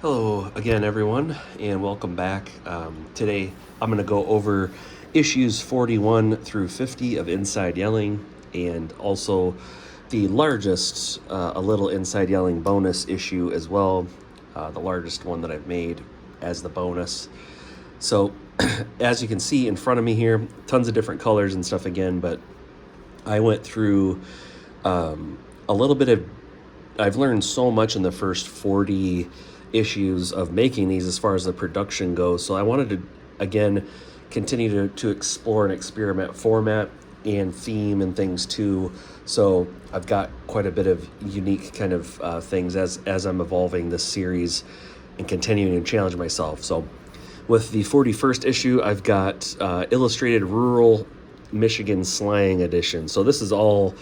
Hello again, everyone, and welcome back. Today, I'm going to go over issues 41 through 50 of Inside Yelling, and also the largest, a little Inside Yelling bonus issue as well, the largest one that I've made as the bonus. So, as you can see in front of me here, tons of different colors and stuff again, but I went through a little bit of I've learned so much in the first 40 issues of making these as far as the production goes. So I wanted to, again, continue to explore and experiment format and theme and things too. So I've got quite a bit of unique kind of things as I'm evolving this series and continuing to challenge myself. So with the 41st issue, I've got Illustrated Rural Michigan Slang Edition. So this is all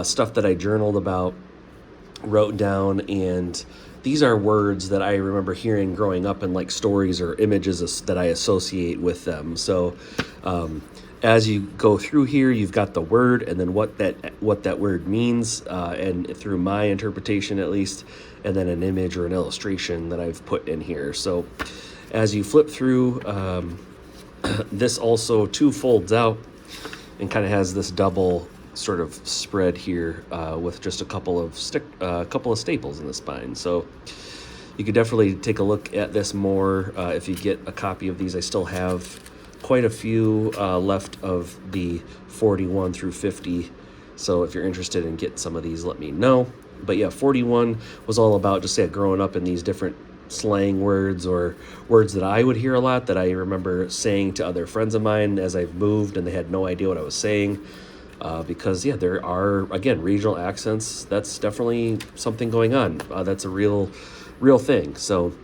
stuff that I journaled about, wrote down, and these are words that I remember hearing growing up in like stories or images that I associate with them. So as you go through here, you've got the word and then what that word means, and through my interpretation at least, and then an image or an illustration that I've put in here. So as you flip through, this also too folds out and kind of has this double sort of spread here with just a couple of staples in the spine. So you could definitely take a look at this more if you get a copy of these. I still have quite a few left of the 41 through 50. So if you're interested in getting some of these, let me know. But yeah, 41 was all about just growing up in these different slang words or words that I would hear a lot that I remember saying to other friends of mine as I've moved and they had no idea what I was saying. Because there are, again, regional accents. That's definitely something going on. That's a real thing. So,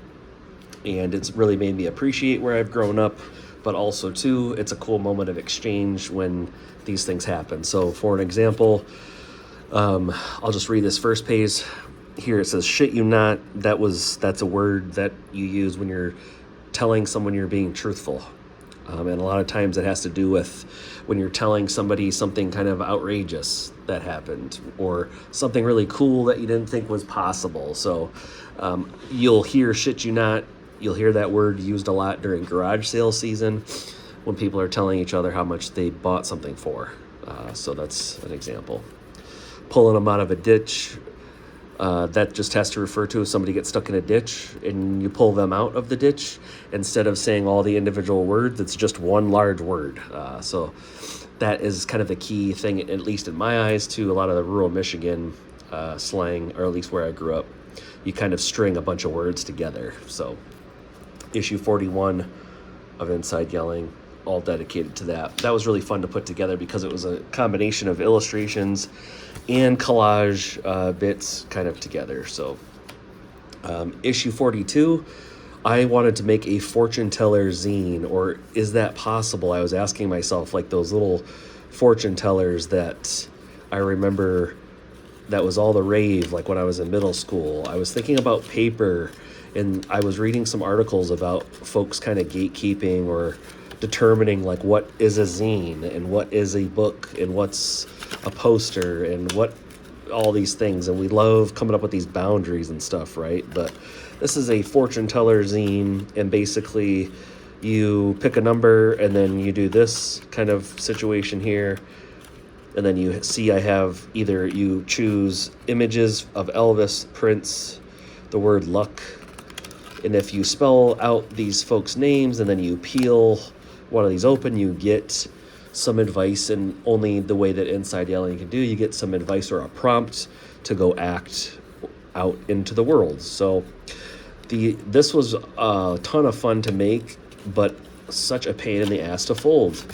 and it's really made me appreciate where I've grown up, but also too, it's a cool moment of exchange when these things happen. So for an example, I'll just read this first page here. It says, "Shit you not." That's a word that you use when you're telling someone you're being truthful. And a lot of times it has to do with when you're telling somebody something kind of outrageous that happened or something really cool that you didn't think was possible. So you'll hear "shit you not." You'll hear that word used a lot during garage sale season when people are telling each other how much they bought something for. So that's an example. Pulling them out of a ditch. That just has to refer to if somebody gets stuck in a ditch and you pull them out of the ditch. Instead of saying all the individual words, it's just one large word. So that is kind of the key thing, at least in my eyes, to a lot of the rural Michigan slang, or at least where I grew up. You kind of string a bunch of words together. So issue 41 of Inside Yelling, all dedicated to that. That was really fun to put together because it was a combination of illustrations and collage bits kind of together. So issue 42, I wanted to make a fortune teller zine, or is that possible? I was asking myself, like those little fortune tellers that I remember that was all the rave, like when I was in middle school. I was thinking about paper, and I was reading some articles about folks kind of gatekeeping or determining like what is a zine and what is a book and what's a poster and what all these things, and we love coming up with these boundaries and stuff, right? But this is a fortune teller zine, and basically you pick a number and then you do this kind of situation here, and then you see I have either you choose images of Elvis, Prince, the word luck, and if you spell out these folks' names and then you peel one of these open, you get some advice, and only the way that Inside Yelling can do, you get some advice or a prompt to go act out into the world. So this was a ton of fun to make, but such a pain in the ass to fold,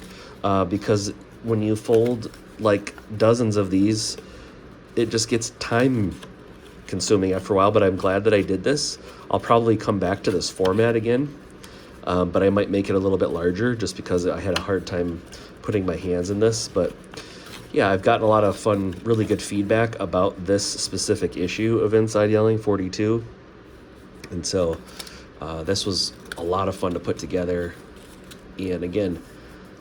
because when you fold like dozens of these, it just gets time consuming after a while. But I'm glad that I did this. I'll probably come back to this format again, but I might make it a little bit larger just because I had a hard time putting my hands in this. But yeah, I've gotten a lot of fun, really good feedback about this specific issue of Inside Yelling 42. And so this was a lot of fun to put together. And again,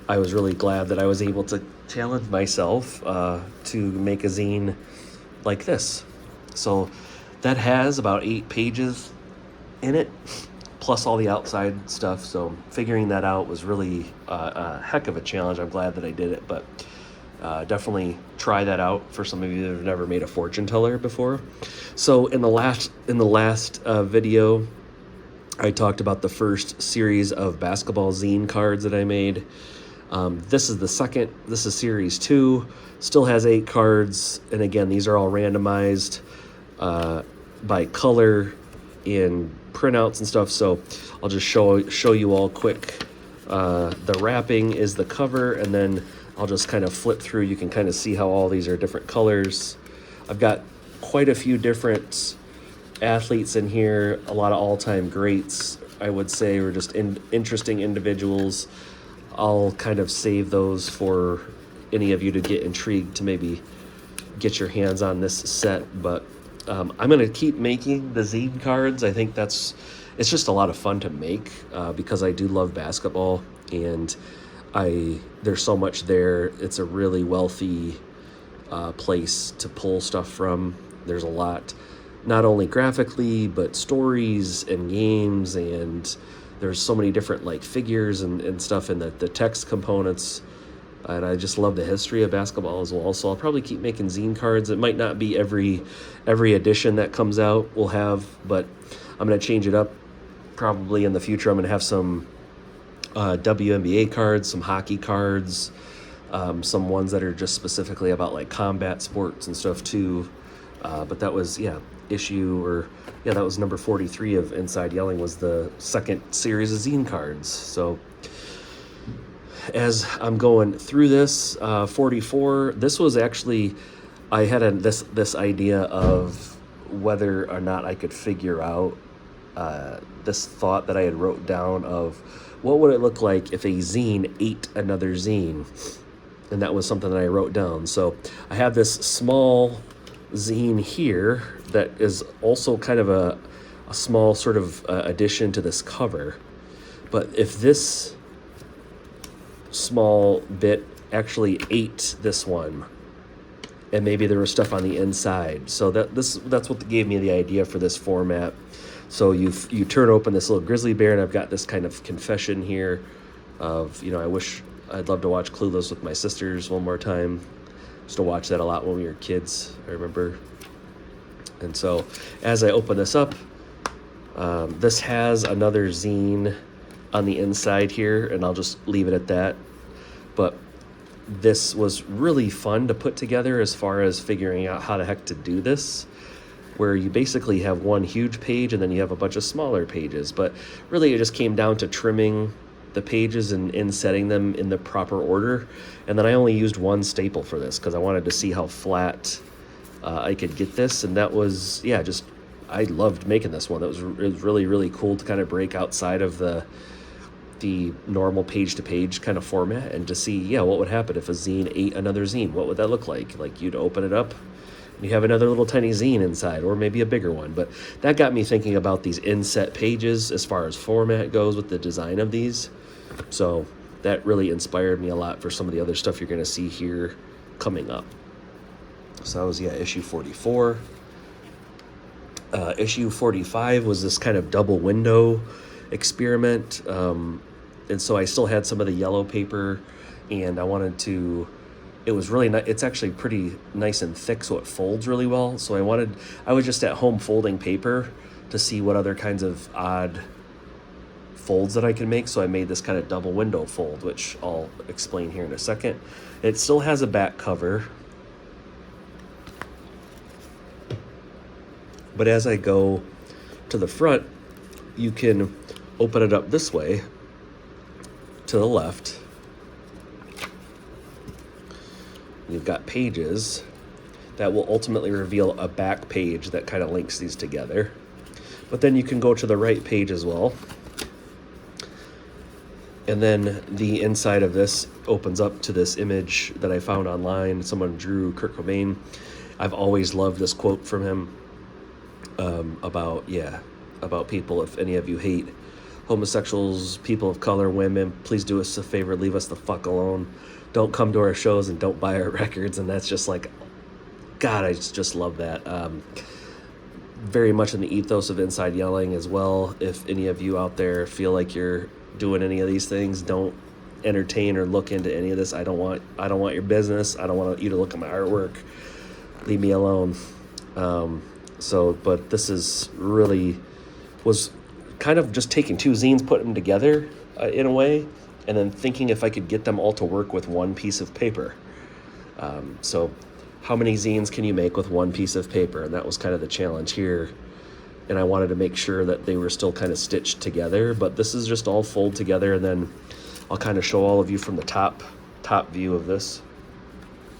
I was really glad that I was able to challenge myself to make a zine like this. So that has about 8 pages in it, plus all the outside stuff. So figuring that out was really a heck of a challenge. I'm glad that I did it, but definitely try that out for some of you that have never made a fortune teller before. So in the last video, I talked about the first series of basketball zine cards that I made. This is the second. This is series 2. Still has 8 cards, and again, these are all randomized by color in printouts and stuff. So I'll just show you all quick. The wrapping is the cover, and then I'll just kind of flip through. You can kind of see how all these are different colors. I've got quite a few different athletes in here, a lot of all-time greats, I would say, or just interesting individuals. I'll kind of save those for any of you to get intrigued to maybe get your hands on this set. But I'm going to keep making the zine cards. I think it's just a lot of fun to make because I do love basketball, and there's so much there. It's a really wealthy place to pull stuff from. There's a lot, not only graphically, but stories and games, and there's so many different like figures and stuff in the text components. And I just love the history of basketball as well. So I'll probably keep making zine cards. It might not be every edition that comes out will have, but I'm going to change it up probably in the future. I'm going to have some WNBA cards, some hockey cards, some ones that are just specifically about like combat sports and stuff too. But that was, that was number 43 of Inside Yelling, was the second series of zine cards. So as I'm going through this, 44, this was actually, I had this idea of whether or not I could figure out this thought that I had wrote down of what would it look like if a zine ate another zine. And that was something that I wrote down. So I have this small zine here that is also kind of a small sort of addition to this cover. But if this small bit actually ate this one, and maybe there was stuff on the inside, so that's what gave me the idea for this format. So you turn open this little grizzly bear, and I've got this kind of confession here of, I'd love to watch Clueless with my sisters one more time. Used to watch that a lot when we were kids, I remember. And so as I open this up, this has another zine on the inside here, and I'll just leave it at that. But this was really fun to put together as far as figuring out how the heck to do this, where you basically have one huge page and then you have a bunch of smaller pages. But really it just came down to trimming the pages and insetting them in the proper order. And then I only used one staple for this because I wanted to see how flat I could get this. And that was, I loved making this one. It was really, really cool to kind of break outside of the normal page-to-page kind of format and to see, what would happen if a zine ate another zine. What would that look like? Like, you'd open it up, and you have another little tiny zine inside, or maybe a bigger one. But that got me thinking about these inset pages as far as format goes with the design of these. So that really inspired me a lot for some of the other stuff you're going to see here coming up. So that was, issue 44. Issue 45 was this kind of double window experiment. And so I still had some of the yellow paper, and I wanted to, it was really nice. It's actually pretty nice and thick, so it folds really well. So I was just at home folding paper to see what other kinds of odd folds that I can make. So I made this kind of double window fold, which I'll explain here in a second. It still has a back cover, but as I go to the front, you can open it up this way to the left. You've got pages that will ultimately reveal a back page that kind of links these together. But then you can go to the right page as well. And then the inside of this opens up to this image that I found online. Someone drew Kurt Cobain. I've always loved this quote from him about people. If any of you hate homosexuals, people of color, women, please do us a favor, leave us the fuck alone. Don't come to our shows and don't buy our records. And that's just like, God, I just love that. very much in the ethos of Inside Yelling as well. If any of you out there feel like you're doing any of these things, don't entertain or look into any of this. I don't want your business. I don't want you to look at my artwork. Leave me alone. But this is really was kind of just taking two zines, putting them together in a way, and then thinking if I could get them all to work with one piece of paper. So how many zines can you make with one piece of paper? And that was kind of the challenge here. And I wanted to make sure that they were still kind of stitched together, but this is just all fold together, and then I'll kind of show all of you from the top view of this,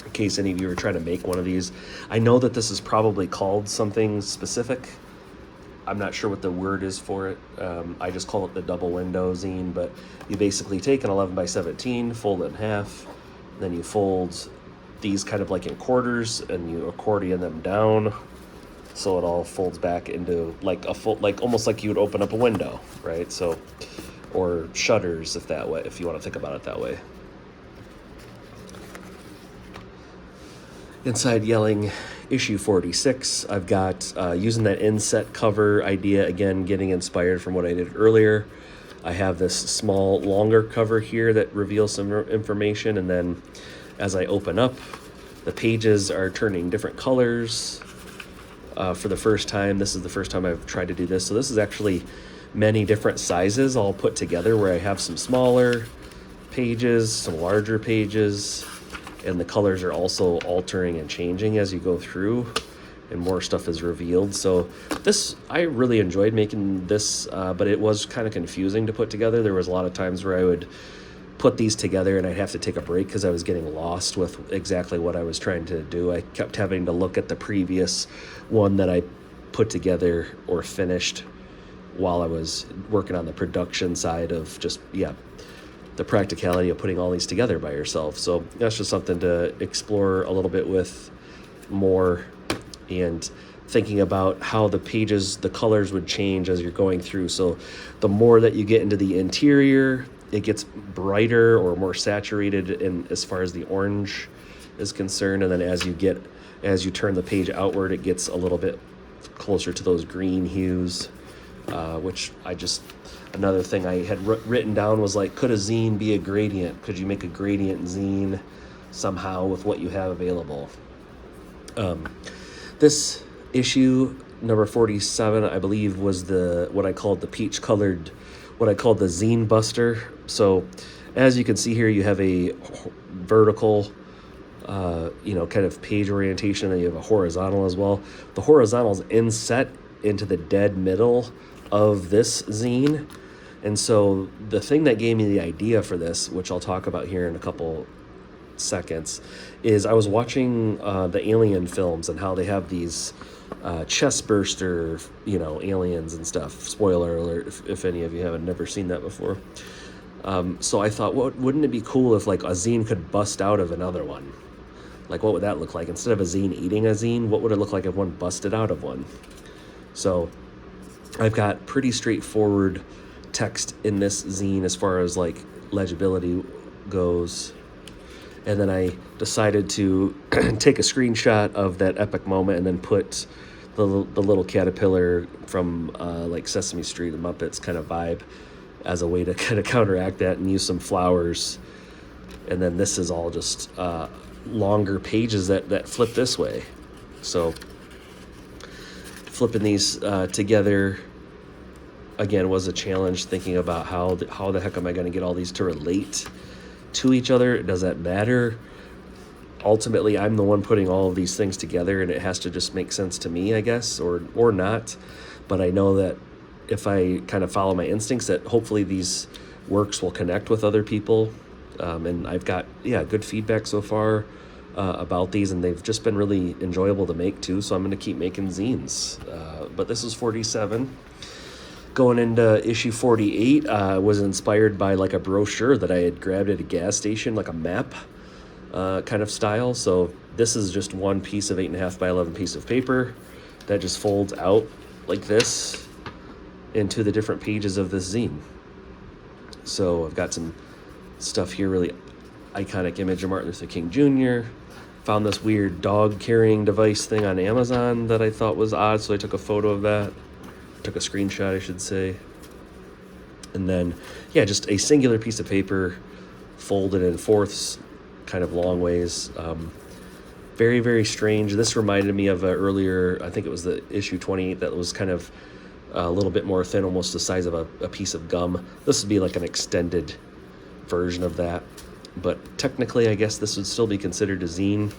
in case any of you are trying to make one of these. I know that this is probably called something specific. I'm not sure what the word is for it. I just call it the double window zine, but you basically take an 11 by 17, fold it in half, then you fold these kind of like in quarters, and you accordion them down so it all folds back into like almost like you would open up a window, right? So, or shutters, if you want to think about it that way. Inside Yelling issue 46, I've got using that inset cover idea, again, getting inspired from what I did earlier. I have this small, longer cover here that reveals some information, and then as I open up, the pages are turning different colors for the first time. This is the first time I've tried to do this. So this is actually many different sizes all put together, where I have some smaller pages, some larger pages, and the colors are also altering and changing as you go through, and more stuff is revealed. So this, I really enjoyed making this, but it was kind of confusing to put together. There was a lot of times where I would put these together and I'd have to take a break because I was getting lost with exactly what I was trying to do. I kept having to look at the previous one that I put together or finished while I was working on the production side of just, the practicality of putting all these together by yourself. So that's just something to explore a little bit with more, and thinking about how the pages, the colors would change as you're going through. So the more that you get into the interior, it gets brighter or more saturated in as far as the orange is concerned. And then as you turn the page outward, it gets a little bit closer to those green hues, which another thing I had written down was like, could a zine be a gradient? Could you make a gradient zine somehow with what you have available? This issue, number 47, I believe, was what I called the zine buster. So as you can see here, you have a vertical, kind of page orientation, and you have a horizontal as well. The horizontal is inset into the dead middle of this zine. And so the thing that gave me the idea for this, which I'll talk about here in a couple seconds, is I was watching the Alien films and how they have these chest burster, aliens and stuff. Spoiler alert if any of you haven't never seen that before. So I thought, wouldn't it be cool if like a zine could bust out of another one? Like, what would that look like? Instead of a zine eating a zine, what would it look like if one busted out of one? So I've got pretty straightforward text in this zine as far as like legibility goes. And then I decided to take a screenshot of that epic moment and then put the little caterpillar from like Sesame Street and Muppets kind of vibe as a way to kind of counteract that, and use some flowers. And then this is all just longer pages that flip this way. So flipping these together again was a challenge, thinking about how the heck am I going to get all these to relate to each other? Does that matter? Ultimately, I'm the one putting all of these things together, and it has to just make sense to me, I guess, or not. But I know that if I kind of follow my instincts, that hopefully these works will connect with other people. And I've got, good feedback so far about these, and they've just been really enjoyable to make too. So I'm going to keep making zines. But this is 47. Going into issue 48, was inspired by like a brochure that I had grabbed at a gas station, like a map kind of style. So this is just one piece of 8.5 by 11 piece of paper that just folds out like this into the different pages of this zine. So I've got some stuff here, really iconic image of Martin Luther King Jr., Found this weird dog carrying device thing on Amazon that I thought was odd, so I took a photo of that. Took a screenshot, I should say. And then, yeah, just a singular piece of paper folded in fourths, kind of long ways. Very, very strange. This reminded me of earlier, I think it was the issue 28 that was kind of a little bit more thin, almost the size of a piece of gum. This would be like an extended version of that. But technically, I guess this would still be considered a zine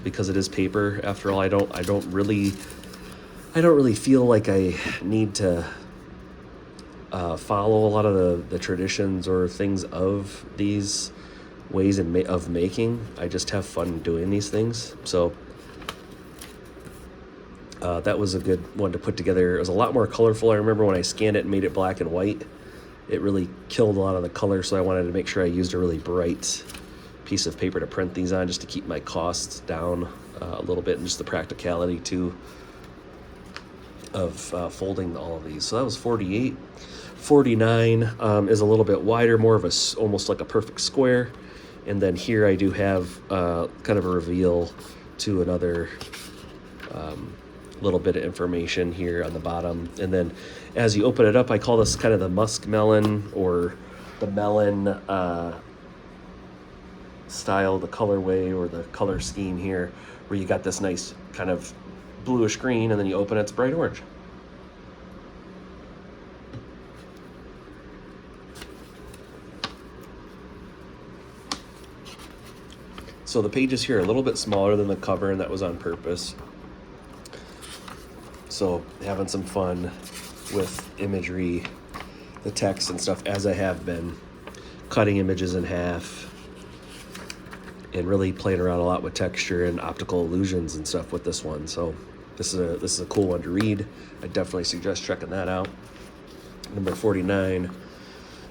because it is paper. After all, I don't really feel like I need to follow a lot of the traditions or things of these ways of making. I just have fun doing these things. So that was a good one to put together. It was a lot more colorful. I remember when I scanned it and made it black and white, it really killed a lot of the color, so I wanted to make sure I used a really bright piece of paper to print these on, just to keep my costs down a little bit, and just the practicality too of folding all of these. So that was 48. 49 is a little bit wider, more of almost like a perfect square. And then here I do have kind of a reveal to another little bit of information here on the bottom. And then as you open it up, I call this kind of the musk melon, or the melon style, the colorway or the color scheme here, where you got this nice kind of bluish green, and then you open it, it's bright orange. So the pages here are a little bit smaller than the cover, and that was on purpose. So having some fun with imagery, the text and stuff, as I have been, cutting images in half, and really playing around a lot with texture and optical illusions and stuff with this one. So this is a cool one to read. I definitely suggest checking that out. Number 49.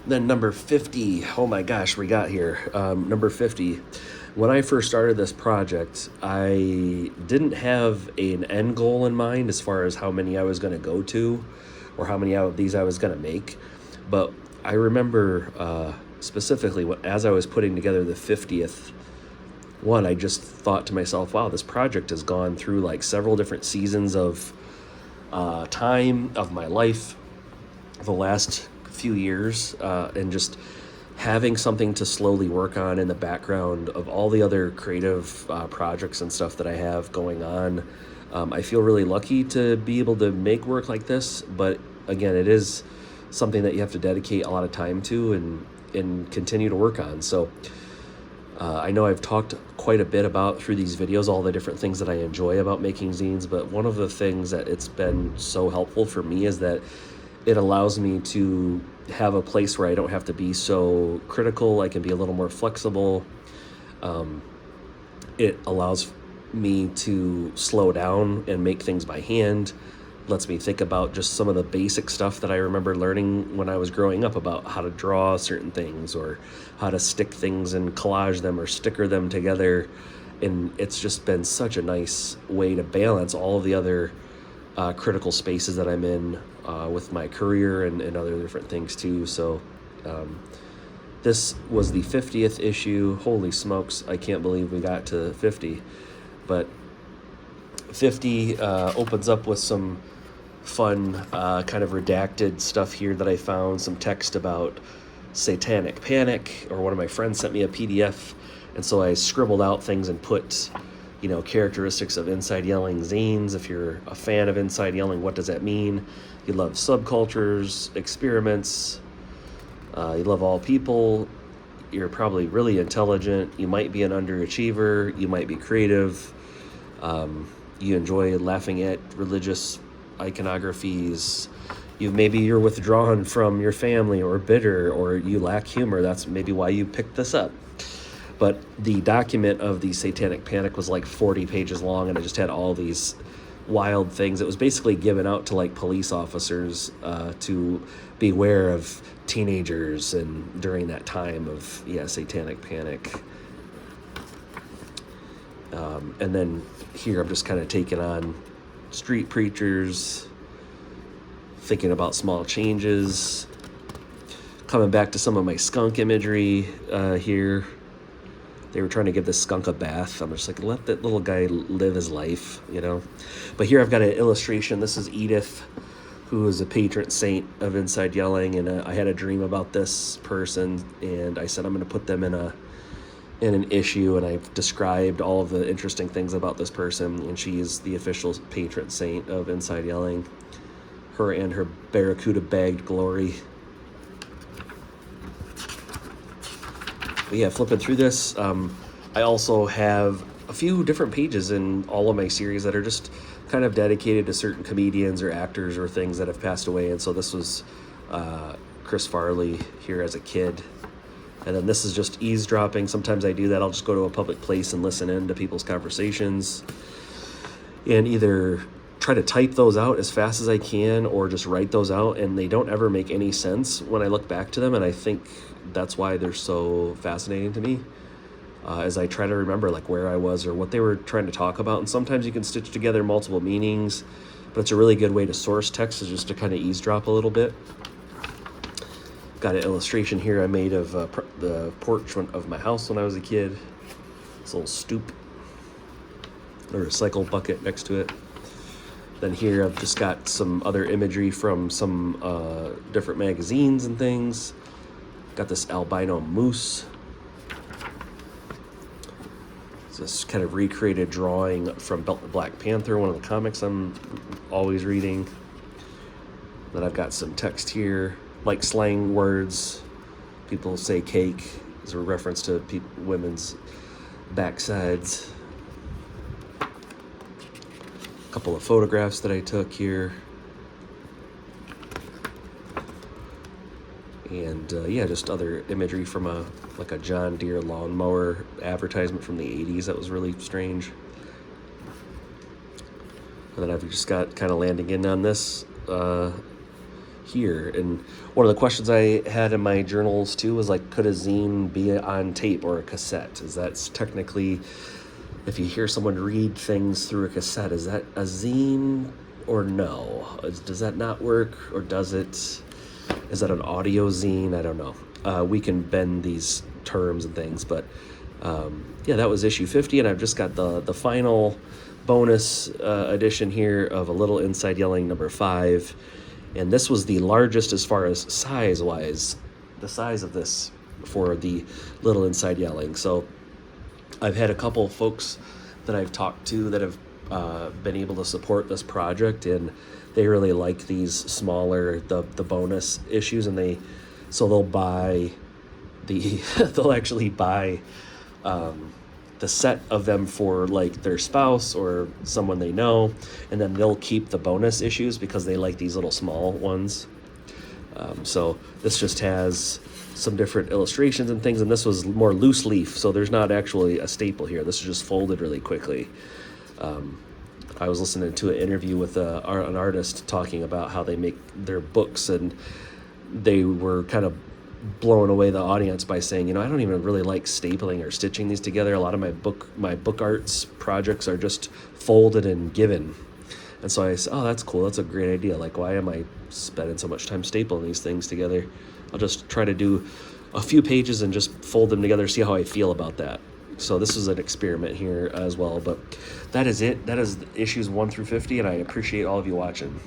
Then number 50. Oh my gosh, we got here. Number 50. When I first started this project, I didn't have an end goal in mind as far as how many I was going to go to, or how many of these I was going to make. But I remember specifically as I was putting together the 50th one, I just thought to myself, wow, this project has gone through like several different seasons of time of my life, the last few years, and just having something to slowly work on in the background of all the other creative projects and stuff that I have going on. I feel really lucky to be able to make work like this, but again, it is something that you have to dedicate a lot of time to and continue to work on. So I know I've talked quite a bit about through these videos all the different things that I enjoy about making zines, but one of the things that it's been so helpful for me is that it allows me to have a place where I don't have to be so critical. I can be a little more flexible. It allows me to slow down and make things by hand. Lets me think about just some of the basic stuff that I remember learning when I was growing up about how to draw certain things, or how to stick things and collage them or sticker them together. And it's just been such a nice way to balance all of the other critical spaces that I'm in with my career and other different things too. So this was the 50th issue. Holy smokes, I can't believe we got to 50. But 50 opens up with some fun kind of redacted stuff here that I found, some text about satanic panic, or one of my friends sent me a PDF, and so I scribbled out things and put, characteristics of Inside Yelling zines. If you're a fan of Inside Yelling, what does that mean? You love subcultures, experiments, you love all people, you're probably really intelligent, you might be an underachiever, you might be creative, you enjoy laughing at religious iconographies, you're withdrawn from your family, or bitter, or you lack humor. That's maybe why you picked this up. But the document of the Satanic Panic was like 40 pages long, and it just had all these wild things. It was basically given out to like police officers to beware of teenagers and during that time of Satanic Panic. And then here I'm just kind of taking on street preachers, thinking about small changes, coming back to some of my skunk imagery here. they were trying to give this skunk a bath. I'm just like, let that little guy live his life, you know. But here I've got an illustration. This is Edith, who is a patron saint of Inside Yelling, and I had a dream about this person, and I said I'm going to put them in an issue, and I've described all of the interesting things about this person, and she is the official patron saint of Inside Yelling. Her and her Barracuda bagged glory. But yeah, flipping through this, I also have a few different pages in all of my series that are just kind of dedicated to certain comedians or actors or things that have passed away. And so this was Chris Farley here as a kid. And then this is just eavesdropping. Sometimes I do that. I'll just go to a public place and listen in to people's conversations and either try to type those out as fast as I can or just write those out. And they don't ever make any sense when I look back to them. And I think that's why they're so fascinating to me, as I try to remember like where I was or what they were trying to talk about. And sometimes you can stitch together multiple meanings, but it's a really good way to source text, is just to kind of eavesdrop a little bit. Got an illustration here I made of the porch of my house when I was a kid. This little stoop or a cycle bucket next to it. Then here I've just got some other imagery from some different magazines and things. Got this albino moose. It's this kind of recreated drawing from Black Panther, one of the comics I'm always reading. Then I've got some text here, like slang words. People say cake as a reference to women's backsides. A couple of photographs that I took here. And yeah, just other imagery from a John Deere lawnmower advertisement from the 80s that was really strange. And then I've just got kind of landing in on this here. And one of the questions I had in my journals too was like, could a zine be on tape or a cassette? Is that technically, if you hear someone read things through a cassette, is that a zine or no? Does that not work, or does it? Is that an audio zine? I don't know. We can bend these terms and things, but yeah, that was issue 50, and I've just got the final bonus edition here of A Little Inside Yelling number 5, and this was the largest as far as size-wise, the size of this for the Little Inside Yelling. So I've had a couple of folks that I've talked to that have been able to support this project, and they really like these smaller, the bonus issues, and they'll buy they'll actually buy the set of them for like their spouse or someone they know, and then they'll keep the bonus issues because they like these little small ones. So this just has some different illustrations and things, and this was more loose leaf, so there's not actually a staple here. This is just folded really quickly. I was listening to an interview with an artist talking about how they make their books, and they were kind of blowing away the audience by saying, I don't even really like stapling or stitching these together. A lot of my book arts projects are just folded and given. And so I said, oh, that's cool. That's a great idea. Like, why am I spending so much time stapling these things together? I'll just try to do a few pages and just fold them together, see how I feel about that. So this is an experiment here as well, but that is it. That is issues 1 through 50, and I appreciate all of you watching.